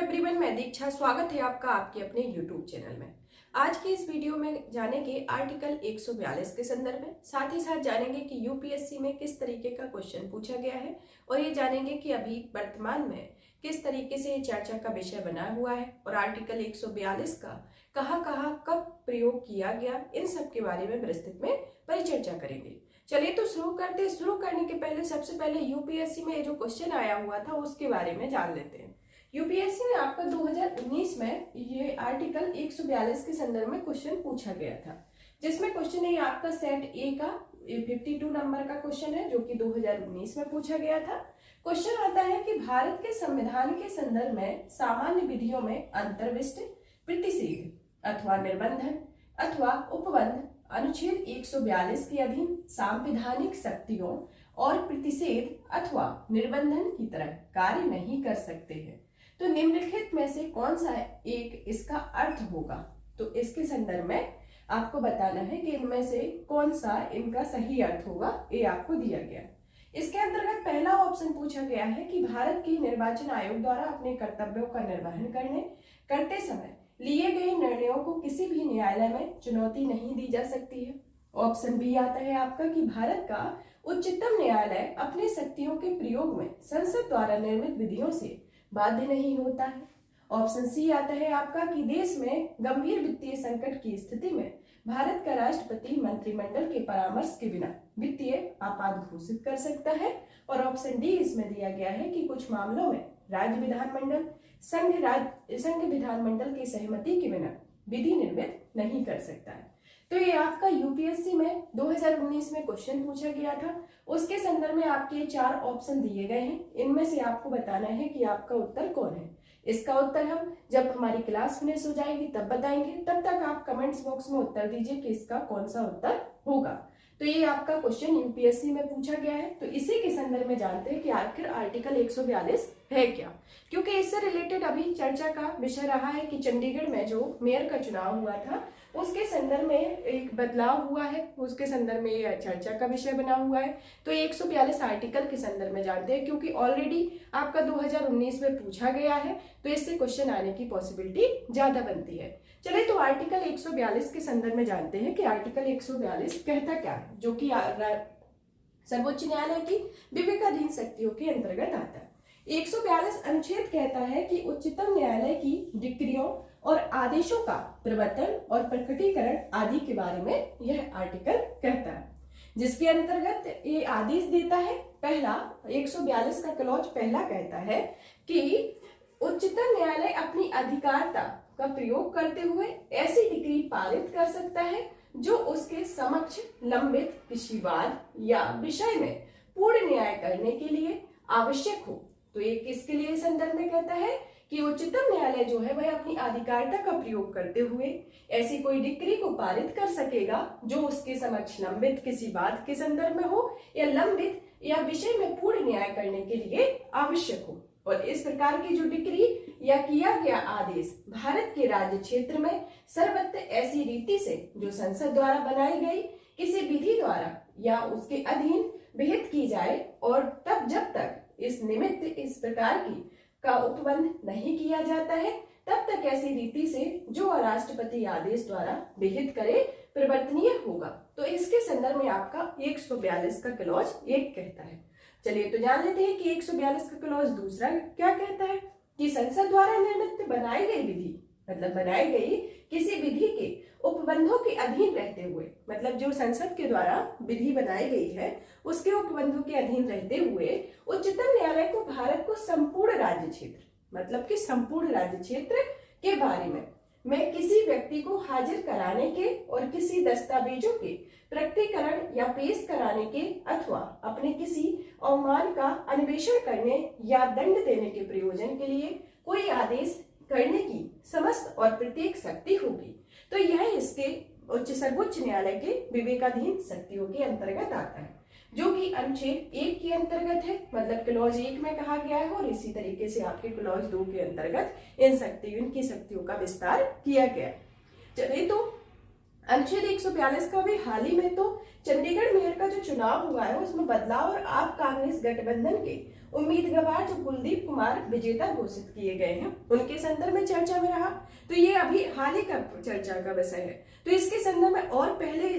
Everyone, मैं दीक्षा। स्वागत है आपका आपके अपने यूट्यूब चैनल में। आज की इस वीडियो में जानेंगे आर्टिकल 142 के संदर्भ में, साथ ही साथ जानेंगे कि यूपीएससी में किस तरीके का क्वेश्चन पूछा गया है और ये जानेंगे कि अभी वर्तमान में किस तरीके से ये चर्चा का विषय बना हुआ है और आर्टिकल 142 का कहाँ कब प्रयोग किया गया, इन सब के बारे में विस्तृत में परिचर्चा करेंगे। चलिए तो शुरू करते हैं। शुरू करने के पहले सबसे पहले यूपीएससी में जो क्वेश्चन आया हुआ था उसके बारे में जान लेते हैं। यूपीएससी में आपका 2019 में ये आर्टिकल 142 के संदर्भ में क्वेश्चन पूछा गया था, जिसमें क्वेश्चन है आपका सेट ए का 52 नंबर का क्वेश्चन है, जो कि 2019 में पूछा गया था। क्वेश्चन आता है कि भारत के संविधान के संदर्भ में सामान्य विधियों में अंतर्विष्ट, प्रतिषेध अथवा निर्बंधन अथवा उपबंध अनुच्छेद 142 के अधीन संवैधानिक शक्तियों और प्रतिषेध अथवा निर्बंधन की तरह कार्य नहीं कर सकते हैं, तो निम्नलिखित में से कौन सा एक इसका अर्थ होगा। तो इसके संदर्भ में आपको बताना है कि इनमें से कौन सा इनका सही अर्थ होगा, ये आपको दिया गया। इसके अंतर्गत पहला ऑप्शन पूछा गया है कि भारत के निर्वाचन आयोग द्वारा अपने कर्तव्यों का निर्वहन करते समय लिए गए निर्णयों को किसी भी न्यायालय में चुनौती नहीं दी जा सकती है। ऑप्शन बी आता है आपका कि भारत का उच्चतम न्यायालय अपने शक्तियों के प्रयोग में संसद द्वारा निर्मित विधियों से बाध्य नहीं होता है। ऑप्शन सी आता है आपका कि देश में गंभीर वित्तीय संकट की स्थिति में भारत का राष्ट्रपति मंत्रिमंडल के परामर्श के बिना वित्तीय आपात घोषित कर सकता है। और ऑप्शन डी इसमें दिया गया है कि कुछ मामलों में राज्य विधानमंडल संघ विधानमंडल की सहमति के बिना विधि निर्मित नहीं कर सकता है। तो ये आपका यूपीएससी में 2019 में क्वेश्चन पूछा गया था। उसके संदर्भ में आपके 4 ऑप्शन दिए गए हैं, इनमें से आपको बताना है कि आपका उत्तर कौन है। इसका उत्तर हम जब हमारी क्लास फिनिश हो जाएगी तब बताएंगे। तब तक आप कमेंट्स बॉक्स में उत्तर दीजिए कि इसका कौन सा उत्तर होगा। तो ये आपका क्वेश्चन यूपीएससी में पूछा गया है। तो इसी के संदर्भ में जानते हैं कि आखिर आर्टिकल 142 है क्या, क्योंकि इससे रिलेटेड अभी चर्चा का विषय रहा है कि चंडीगढ़ में जो मेयर का चुनाव हुआ था उसके संदर्भ में एक बदलाव हुआ है, उसके संदर्भ में ये चर्चा का विषय बना हुआ है। तो 142 आर्टिकल के संदर्भ में जानते हैं, क्योंकि ऑलरेडी आपका 2019 में पूछा गया है, तो इससे क्वेश्चन आने की पॉसिबिलिटी ज्यादा बनती है। चलिए तो आर्टिकल 142 के संदर्भ में जानते हैं कि आर्टिकल 142 कहता क्या है, जो कि सर्वोच्च न्यायालय की विवेकाधीन शक्तियों के अंतर्गत आता है। 142 अनुच्छेद कहता है कि उच्चतम न्यायालय की डिक्रियों और आदेशों का प्रवर्तन और प्रकटीकरण आदि के बारे में यह आर्टिकल कहता है, जिसके अंतर्गत ये आदेश देता है। पहला 142 का क्लॉज पहला कहता है कि उच्चतम न्यायालय अपनी अधिकारिता का प्रयोग करते हुए ऐसी डिक्री पारित कर सकता है जो उसके समक्ष लंबित किसी वाद या विषय में पूर्ण न्याय करने के लिए आवश्यक हो। तो ये किसके लिए संदर्भ में कहता है कि उच्चतम न्यायालय जो है वह अपनी अधिकारिता का प्रयोग करते हुए ऐसी कोई डिक्री को पारित कर सकेगा जो उसके समक्ष लंबित किसी बात के संदर्भ में हो या लंबित या विषय में पूर्ण न्याय करने के लिए आवश्यक हो। और इस प्रकार की जो डिक्री या किया गया आदेश भारत के राज्य क्षेत्र में सर्वत्र ऐसी रीति से जो संसद द्वारा बनाई गई किसी विधि द्वारा या उसके अधीन विहित की जाए, और तब जब तक इस निमित्त इस प्रकार की का उपबंध नहीं किया जाता है तब तक ऐसी रीति से जो राष्ट्रपति आदेश द्वारा विहित करे परिवर्तनीय होगा। तो इसके संदर्भ में आपका 142 का क्लॉज 1 कहता है। चलिए तो जान लेते हैं कि 142 का क्लॉज दूसरा क्या कहता है कि संसद द्वारा निर्मित बनाई गई विधि, मतलब बनाई गई किसी विधि के उपबंधों के अधीन रहते हुए, मतलब जो संसद के द्वारा विधि बनाई गई है उसके उपबंधों के अधीन रहते हुए उच्चतम न्यायालय को भारत को संपूर्ण राज्य क्षेत्र, मतलब कि संपूर्ण राज्य क्षेत्र के बारे में किसी व्यक्ति को हाजिर कराने के और किसी दस्तावेजों के प्रकटीकरण या पेश कराने के अथवा अपने किसी अवमान का अन्वेषण करने या दंड देने के प्रयोजन के लिए कोई आदेश करने की समस्त और प्रत्येक शक्ति होगी। तो यह इसके सर्वोच्च न्यायालय के विवेकाधीन शक्तियों के अंतर्गत आता है, जो कि अनुच्छेद 1 के अंतर्गत है, मतलब क्लॉज 1 में कहा गया है। और इसी तरीके से आपके क्लॉज 2 के अंतर्गत इनकी शक्तियों का विस्तार किया गया। चलिए तो अनुच्छेद 142 का भी हाल ही में तो चंडीगढ़ मेयर का जो चुनाव हुआ है उसमें बदलाव और आप कांग्रेस गठबंधन के उम्मीदवार जो कुलदीप कुमार विजेता घोषित किए गए हैं उनके संदर्भ में चर्चा में रहा। तो ये अभी हाल ही का चर्चा का विषय है। तो इसके संदर्भ में और पहले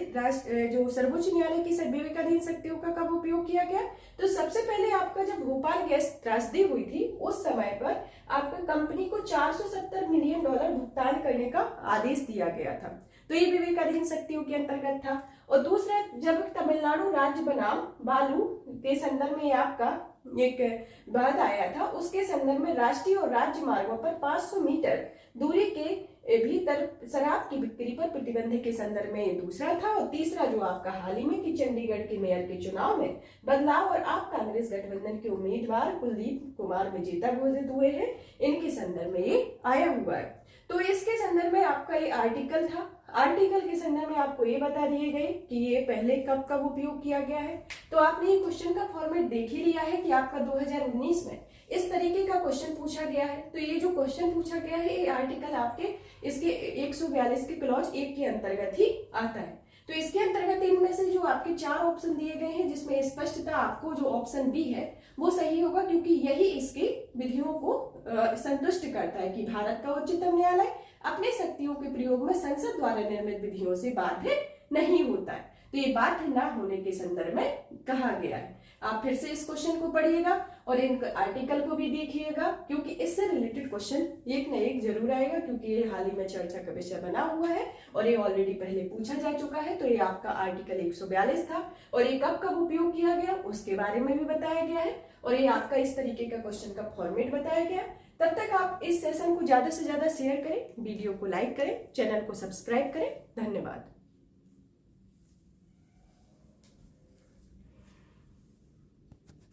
जो सर्वोच्च न्यायालय की विवेकाधीन शक्तियों का कब उपयोग किया गया, तो सबसे पहले आपका जब भोपाल गैस त्रासदी हुई थी उस समय पर आपका कंपनी को $470 मिलियन भुगतान करने का आदेश दिया गया था। तो ये विवेकाधीन शक्तियों के अंतर्गत था। और दूसरा, जब तमिलनाडु राज्य बनाम बालू के संदर्भ में आपका एक विवाद आया था, उसके संदर्भ में राष्ट्रीय और राज्य मार्गों पर 500 मीटर दूरी के भीतर शराब की बिक्री पर प्रतिबंध के संदर्भ में ये दूसरा था। और तीसरा जो आपका हाल ही में कि चंडीगढ़ के मेयर के चुनाव में बदलाव और आप कांग्रेस गठबंधन के उम्मीदवार कुलदीप कुमार विजेता घोषित हुए हैं, इनके संदर्भ में ये आया हुआ है। तो इसके संदर्भ में आपका ये आर्टिकल था। आर्टिकल के संदर्भ में आपको ये बता दिए गए कि ये पहले कब कब उपयोग किया गया है। तो आपने ये क्वेश्चन का फॉर्मेट देख ही लिया है कि आपका 2019 में इस तरीके का क्वेश्चन पूछा गया है। तो ये जो क्वेश्चन पूछा गया है ये आर्टिकल आपके इसके 142 के क्लॉज 1 के अंतर्गत ही आता है। तो इसके अंतर्गत इनमें से जो आपके 4 ऑप्शन दिए गए हैं, जिसमें स्पष्टता आपको जो ऑप्शन बी है वो सही होगा, क्योंकि यही इसकी विधियों को संतुष्ट करता है कि भारत का उच्चतम न्यायालय अपने शक्तियों के प्रयोग में संसद द्वारा निर्मित विधियों से बाध्य नहीं होता है। तो ये बाध्य ना होने के संदर्भ में कहा गया है। आप फिर से इस क्वेश्चन को पढ़िएगा और इन आर्टिकल को भी देखिएगा, क्योंकि इससे रिलेटेड क्वेश्चन एक न एक जरूर आएगा, क्योंकि ये हाल ही में चर्चा का विषय बना हुआ है और ये ऑलरेडी पहले पूछा जा चुका है। तो ये आपका आर्टिकल 142 था और ये कब कब उपयोग किया गया उसके बारे में भी बताया गया है और ये आपका इस तरीके का क्वेश्चन का फॉर्मेट बताया गया। तब तक आप इस सेशन को ज्यादा से ज्यादा शेयर करें, वीडियो को लाइक करें, चैनल को सब्सक्राइब करें। धन्यवाद।